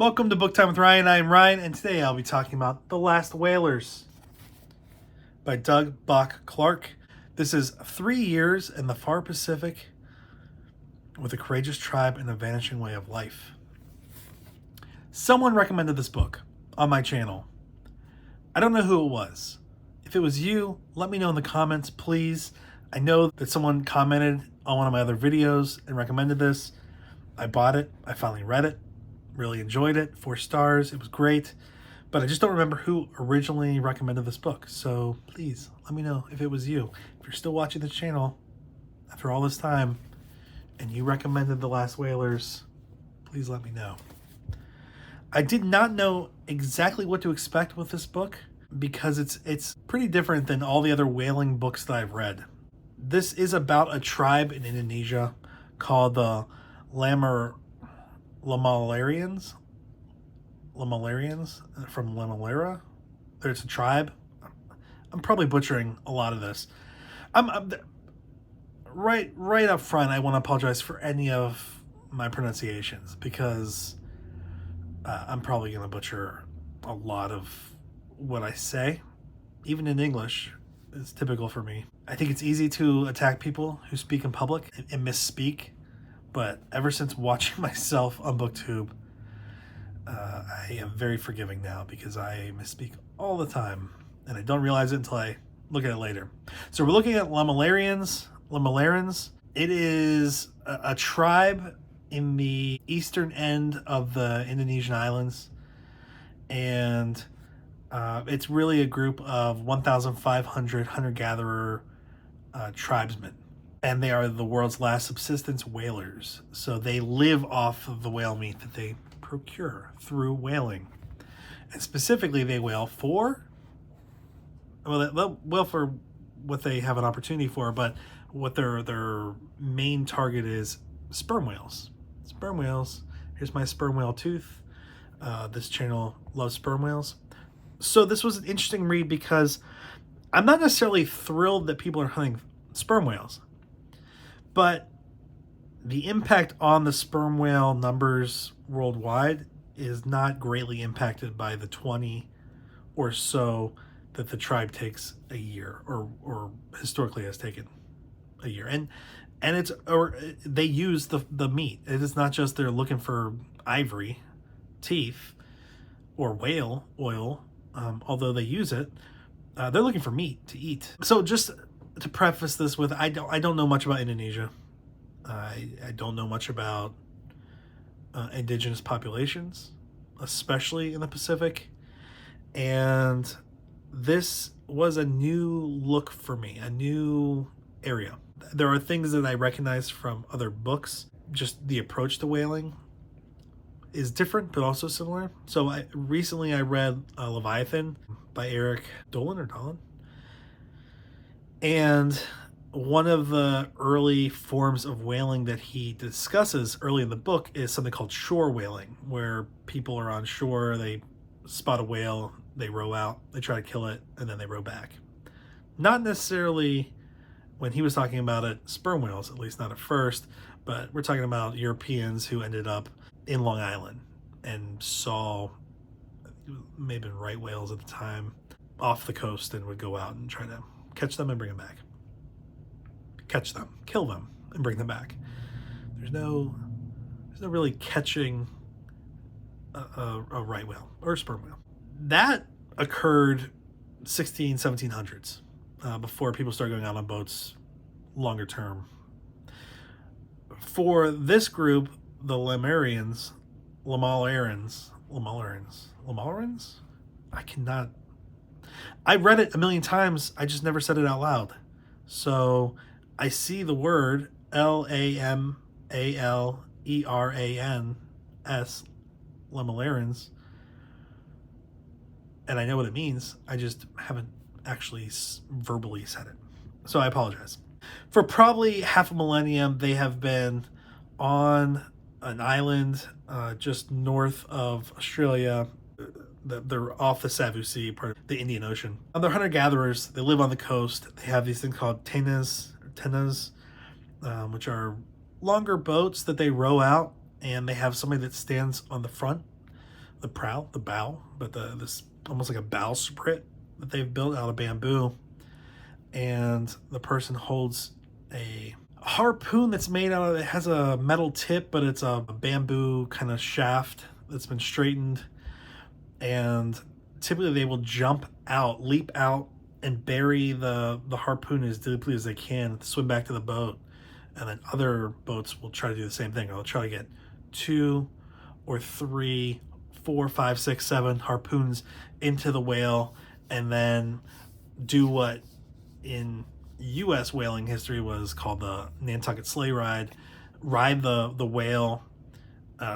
Welcome to Book Time with Ryan. I'm Ryan, and today I'll be talking about The Last Whalers by Doug Bock Clark. This is 3 years in the far Pacific with a courageous tribe and a vanishing way of life. Someone recommended this book on my channel. I don't know who it was. If it was you, let me know in the comments, please. I know that someone commented on one of my other videos and recommended this. I bought it. I finally read it. Really enjoyed it. 4 stars. It was great. But I just don't remember who originally recommended this book. So please let me know if it was you. If you're still watching this channel after all this time and you recommended The Last Whalers, please let me know. I did not know exactly what to expect with this book because it's pretty different than all the other whaling books that I've read. This is about a tribe in Indonesia called the Lamalarians from Lamalera. There's a tribe. I'm probably butchering a lot of this. I'm right up front. I want to apologize for any of my pronunciations because I'm probably going to butcher a lot of what I say, even in English. It's typical for me. I think it's easy to attack people who speak in public and misspeak, but ever since watching myself on BookTube, I am very forgiving now because I misspeak all the time, and I don't realize it until I look at it later. So we're looking at Lamalarians. It is a tribe in the eastern end of the Indonesian islands, and it's really a group of 1,500 hunter-gatherer tribesmen, and they are the world's last subsistence whalers. So they live off of the whale meat that they procure through whaling, and specifically they whale for, well, they'll whale for what they have an opportunity for, but what their main target is sperm whales. Sperm whales. Here's my sperm whale tooth. This channel loves sperm whales. So this was an interesting read because I'm not necessarily thrilled that people are hunting sperm whales, but the impact on the sperm whale numbers worldwide is not greatly impacted by the 20 or so that the tribe takes a year, or historically has taken a year. And it's, or they use the meat. It is not just they're looking for ivory, teeth, or whale oil, although they use it. They're looking for meat to eat. So just to preface this with, I don't know much about Indonesia. I don't know much about indigenous populations, especially in the Pacific. And this was a new look for me, a new area. There are things that I recognize from other books. Just the approach to whaling is different, but also similar. So recently I read Leviathan by Eric Dolan. And one of the early forms of whaling that he discusses early in the book is something called shore whaling, where people are on shore, they spot a whale, they row out, they try to kill it, and then they row back. Not necessarily, when he was talking about it, sperm whales, at least not at first, but we're talking about Europeans who ended up in Long Island and saw, maybe right whales at the time, off the coast, and would go out and try to catch them and bring them back. Catch them, kill them, and bring them back. There's no really catching a right whale or a sperm whale. That occurred 1700s, before people started going out on boats longer term. For this group, the Lamalarians, I read it a million times, I just never said it out loud. So I see the word Lamallerans, Lamalarians, and I know what it means. I just haven't actually verbally said it. So I apologize. For probably half a millennium, they have been on an island just north of Australia. They're off the Savu Sea, part of the Indian Ocean. They're hunter-gatherers. They live on the coast. They have these things called tenas, which are longer boats that they row out, and they have somebody that stands on the front the bow, but this almost like a bowsprit that they've built out of bamboo, and the person holds a harpoon that's made out of, it has a metal tip, but it's a bamboo kind of shaft that's been straightened, and typically they will leap out, and bury the harpoon as deeply as they can, swim back to the boat, and then other boats will try to do the same thing. They'll try to get 2 or 3, 4, 5, 6, 7 harpoons into the whale, and then do what in U.S. whaling history was called the Nantucket sleigh ride the whale,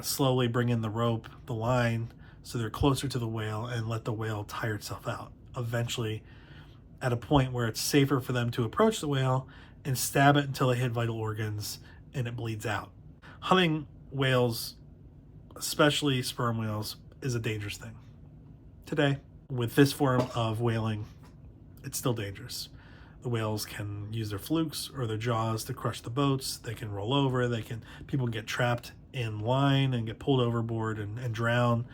slowly bring in the rope, the line, so they're closer to the whale, and let the whale tire itself out. Eventually, at a point where it's safer for them to approach the whale and stab it until they hit vital organs and it bleeds out. Hunting whales, especially sperm whales, is a dangerous thing. Today, with this form of whaling, it's still dangerous. The whales can use their flukes or their jaws to crush the boats. They can roll over. People can get trapped in line and get pulled overboard and drown.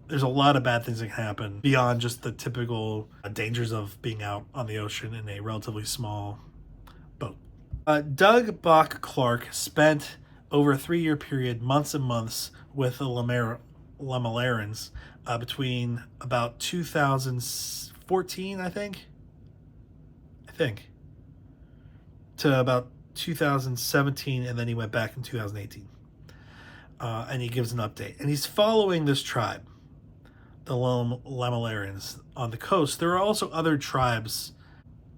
There's a lot of bad things that can happen beyond just the typical dangers of being out on the ocean in a relatively small boat. Doug Bock Clark spent over a 3-year period, months and months, with the Lamellarans between about 2014, I think, to about 2017, and then he went back in 2018. And he gives an update. And he's following this tribe, the Lamellarans, on the coast. There are also other tribes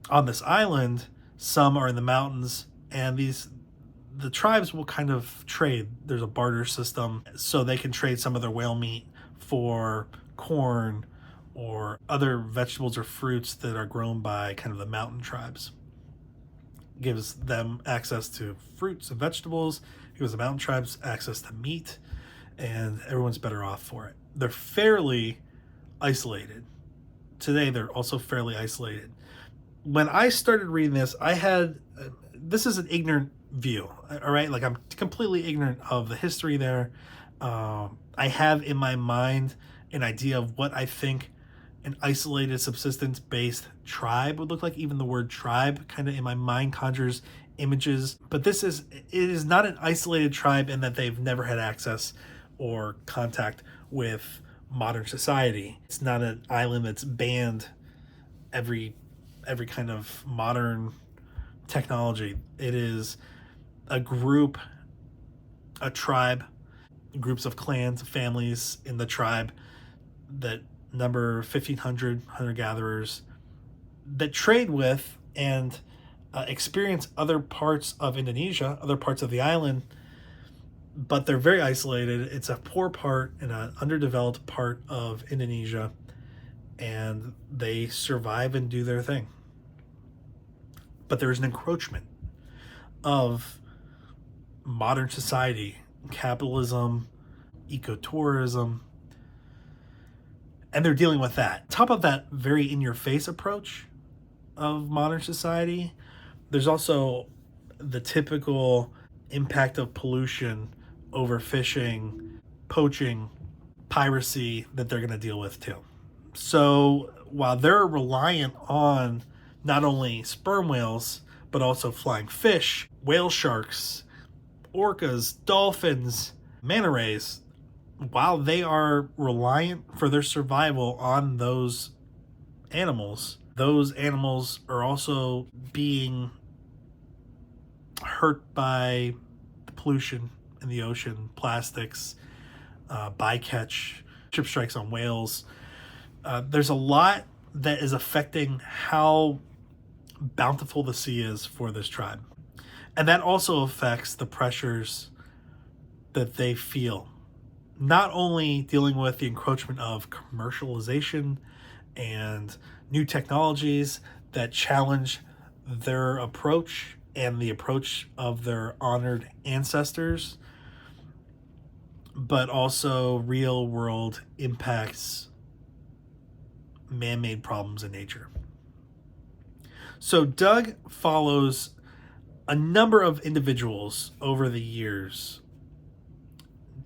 on this island. Some are in the mountains, and the tribes will kind of trade. There's a barter system, so they can trade some of their whale meat for corn or other vegetables or fruits that are grown by kind of the mountain tribes. Gives them access to fruits and vegetables, gives the mountain tribes access to meat, and everyone's better off for it. They're fairly isolated. Today, they're also fairly isolated. When I started reading this, this is an ignorant view, all right? Like, I'm completely ignorant of the history there. I have in my mind an idea of what I think an isolated subsistence-based tribe would look like. Even the word tribe kind of in my mind conjures images. But it is not an isolated tribe in that they've never had access or contact with modern society. It's not an island that's banned every kind of modern technology. It is a group, a tribe, groups of clans, families in the tribe that number 1,500 hunter-gatherers that trade with and experience other parts of Indonesia, other parts of the island, but they're very isolated. It's a poor part and an underdeveloped part of Indonesia, and they survive and do their thing. But there's an encroachment of modern society, capitalism, ecotourism, and they're dealing with that. Top of that very in-your-face approach of modern society, there's also the typical impact of pollution, overfishing, poaching, piracy that they're going to deal with too. So while they're reliant on not only sperm whales, but also flying fish, whale sharks, orcas, dolphins, manta rays, while they are reliant for their survival on those animals are also being hurt by the pollution in the ocean, plastics, bycatch, ship strikes on whales. There's a lot that is affecting how bountiful the sea is for this tribe. And that also affects the pressures that they feel. Not only dealing with the encroachment of commercialization and new technologies that challenge their approach and the approach of their honored ancestors, but also real world impacts, man-made problems in nature. So Doug follows a number of individuals over the years,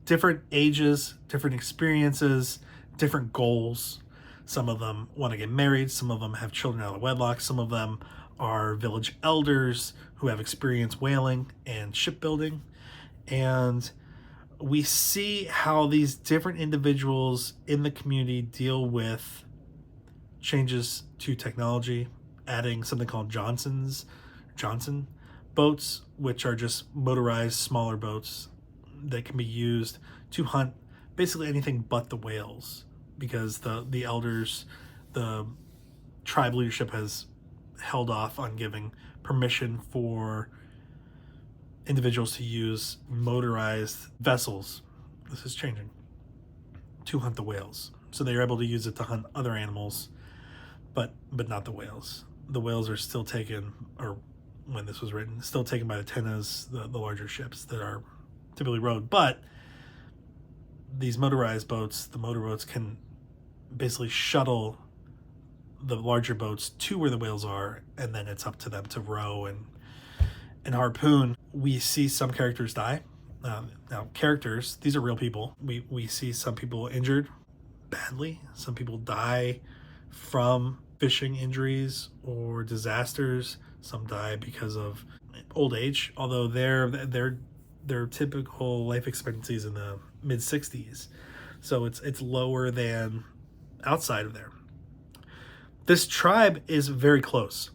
different ages, different experiences, different goals. Some of them want to get married, some of them have children out of wedlock, some of them are village elders who have experience whaling and shipbuilding. And we see how these different individuals in the community deal with changes to technology, adding something called Johnson boats, which are just motorized smaller boats that can be used to hunt basically anything but the whales, because the elders, the tribe leadership has held off on giving permission for individuals to use motorized vessels. This is changing, to hunt the whales. So they're able to use it to hunt other animals, but not the whales. The whales are still taken, or when this was written, still taken by the tenas, the larger ships that are typically rowed. But these motorized boats, the motorboats, can basically shuttle the larger boats to where the whales are, and then it's up to them to row and harpoon. We see some characters die. Now, characters, these are real people. We see some people injured badly. Some people die from fishing injuries or disasters. Some die because of old age, although their typical life expectancy is in the mid-60s. So it's lower than outside of there. This tribe is very close,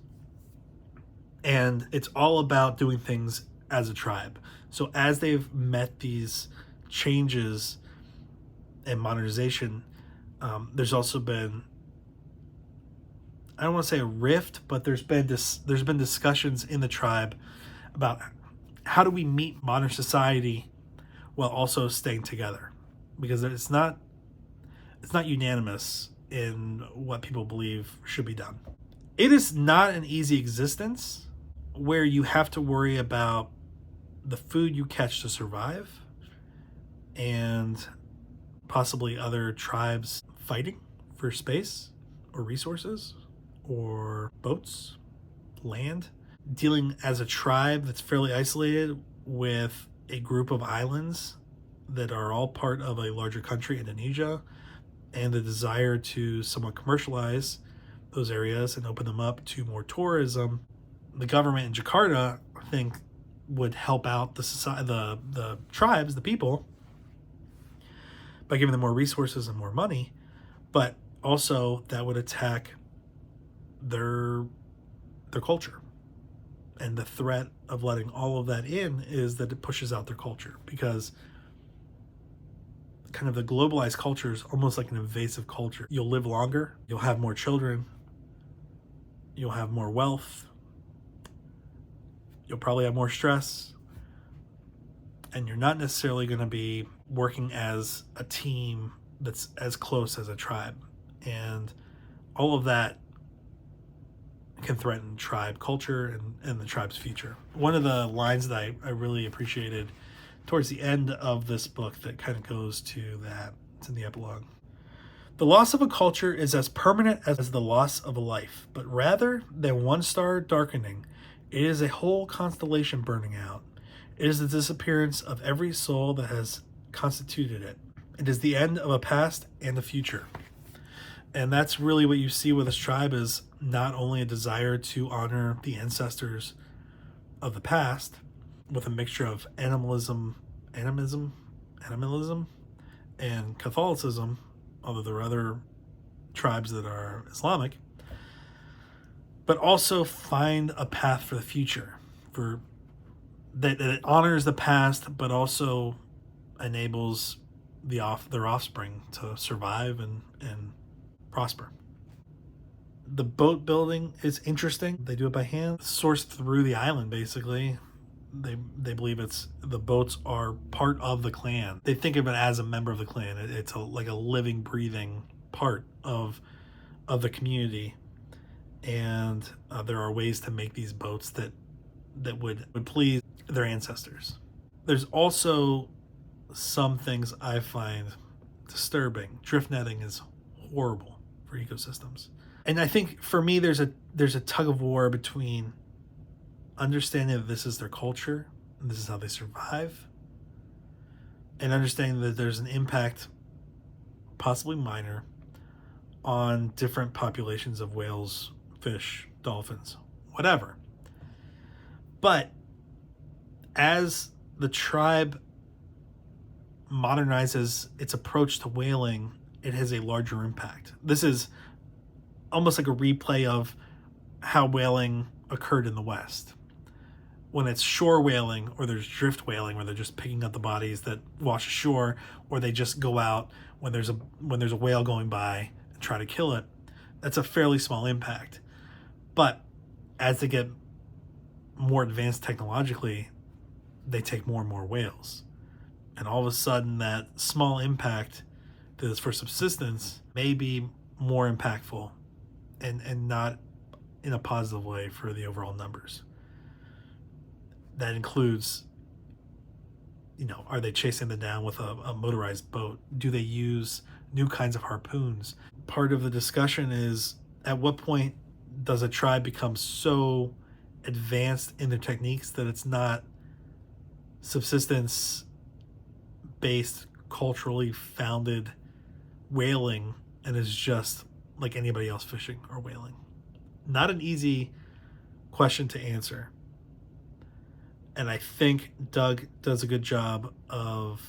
and it's all about doing things as a tribe. So as they've met these changes and modernization, there's also been, I don't want to say a rift, but there's been discussions in the tribe about how do we meet modern society while also staying together, because it's not unanimous in what people believe should be done. It is not an easy existence where you have to worry about the food you catch to survive and possibly other tribes fighting for space or resources or boats, land. Dealing as a tribe that's fairly isolated with a group of islands that are all part of a larger country, Indonesia, and the desire to somewhat commercialize those areas and open them up to more tourism. The government in Jakarta, I think, would help out the society, the tribes, the people, by giving them more resources and more money, but also that would attack their culture. And the threat of letting all of that in is that it pushes out their culture, because kind of the globalized culture is almost like an invasive culture. You'll live longer, you'll have more children, you'll have more wealth, you'll probably have more stress, and you're not necessarily going to be working as a team that's as close as a tribe. And all of that can threaten tribe culture and the tribe's future. One of the lines that I really appreciated towards the end of this book that kind of goes to that, it's in the epilogue. The loss of a culture is as permanent as the loss of a life, but rather than one star darkening, it is a whole constellation burning out. It is the disappearance of every soul that has constituted it. It is the end of a past and a future. And that's really what you see with this tribe, is not only a desire to honor the ancestors of the past with a mixture of animalism, and Catholicism, although there are other tribes that are Islamic, but also find a path for the future, for that it honors the past, but also enables their offspring to survive and prosper. The boat building is interesting. They do it by hand, sourced through the island, basically. They believe the boats are part of the clan. They think of it as a member of the clan. It's like a living, breathing part of the community. And there are ways to make these boats that would please their ancestors. There's also some things I find disturbing. Drift netting is horrible for ecosystems. And I think for me there's a tug of war between understanding that this is their culture and this is how they survive, and understanding that there's an impact possibly minor, on different populations of whales, fish, dolphins, whatever. But as the tribe modernizes its approach to whaling, it has a larger impact. This is almost like a replay of how whaling occurred in the West. When it's shore whaling, or there's drift whaling where they're just picking up the bodies that wash ashore, or they just go out when there's a whale going by and try to kill it, that's a fairly small impact. But as they get more advanced technologically, they take more and more whales. And all of a sudden, that small impact that is for subsistence may be more impactful and not in a positive way for the overall numbers. That includes, are they chasing them down with a motorized boat? Do they use new kinds of harpoons? Part of the discussion is, at what point does a tribe become so advanced in their techniques that it's not subsistence based, culturally founded whaling, and is just like anybody else fishing or whaling? Not an easy question to answer. And I think Doug does a good job of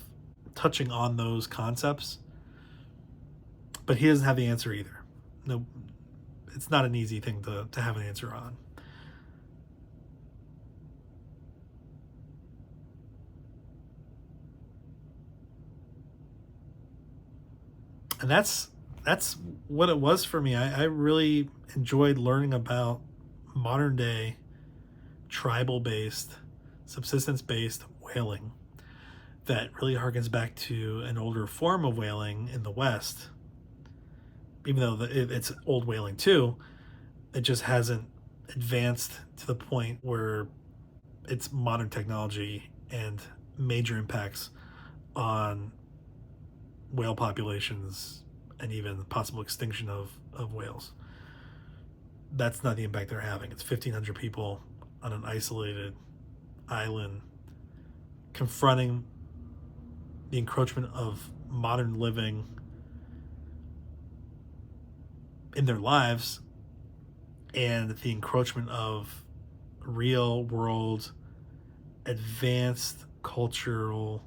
touching on those concepts, but he doesn't have the answer either. No, it's not an easy thing to have an answer on. And that's what it was for me. I really enjoyed learning about modern day tribal based, subsistence based whaling that really harkens back to an older form of whaling in the West. Even though it's old whaling too, it just hasn't advanced to the point where it's modern technology and major impacts on whale populations and even possible extinction of whales. That's not the impact they're having. It's 1,500 people on an isolated island confronting the encroachment of modern living in their lives and the encroachment of real world advanced cultural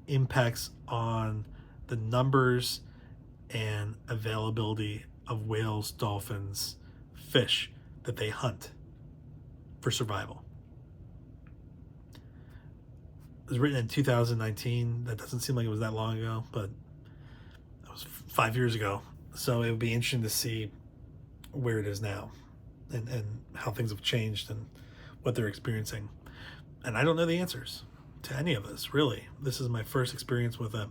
impacts on the numbers and availability of whales, dolphins, fish that they hunt for survival. It was written in 2019. That doesn't seem like it was that long ago, but that was 5 years ago. So it would be interesting to see where it is now and how things have changed and what they're experiencing. And I don't know the answers to any of this, really. This is my first experience with it.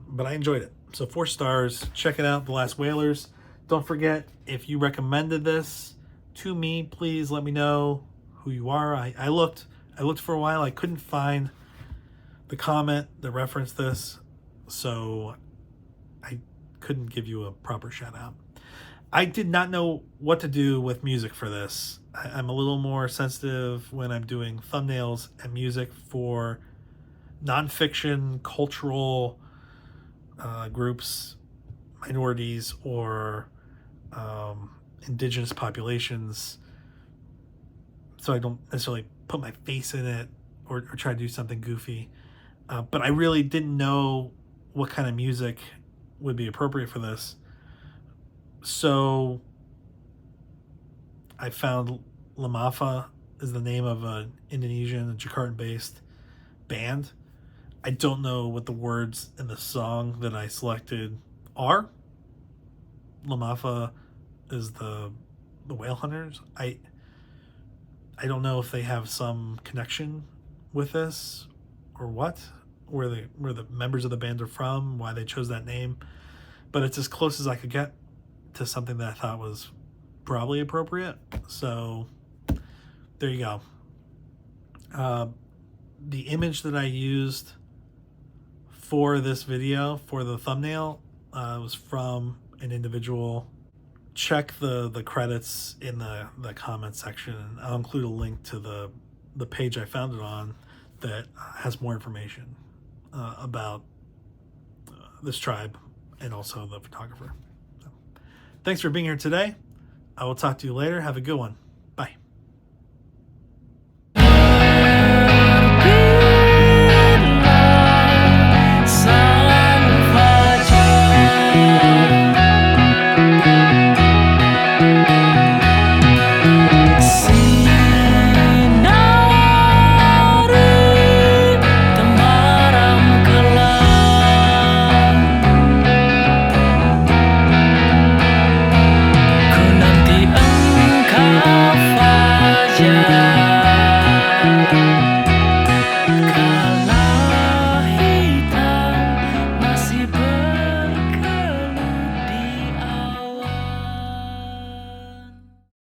But I enjoyed it. So 4 stars. Check it out, The Last Whalers. Don't forget, if you recommended this to me, please let me know who you are. I looked for a while. I couldn't find the comment that referenced this, so I couldn't give you a proper shout out. I did not know what to do with music for this. I'm a little more sensitive when I'm doing thumbnails and music for nonfiction, cultural groups, minorities, or indigenous populations. So I don't necessarily put my face in it or try to do something goofy. But I really didn't know what kind of music would be appropriate for this. So I found Lamafa is the name of an Indonesian, Jakarta-based band. I don't know what the words in the song that I selected are. Lamafa is the whale hunters. I don't know if they have some connection with this or what, where the members of the band are from, why they chose that name, but it's as close as I could get to something that I thought was probably appropriate. So there you go. The image that I used for this video, for the thumbnail, was from an individual. Check the credits in the comment section, and I'll include a link to the page I found it on that has more information about this tribe and also the photographer. So, thanks for being here today. I will talk to you later. Have a good one.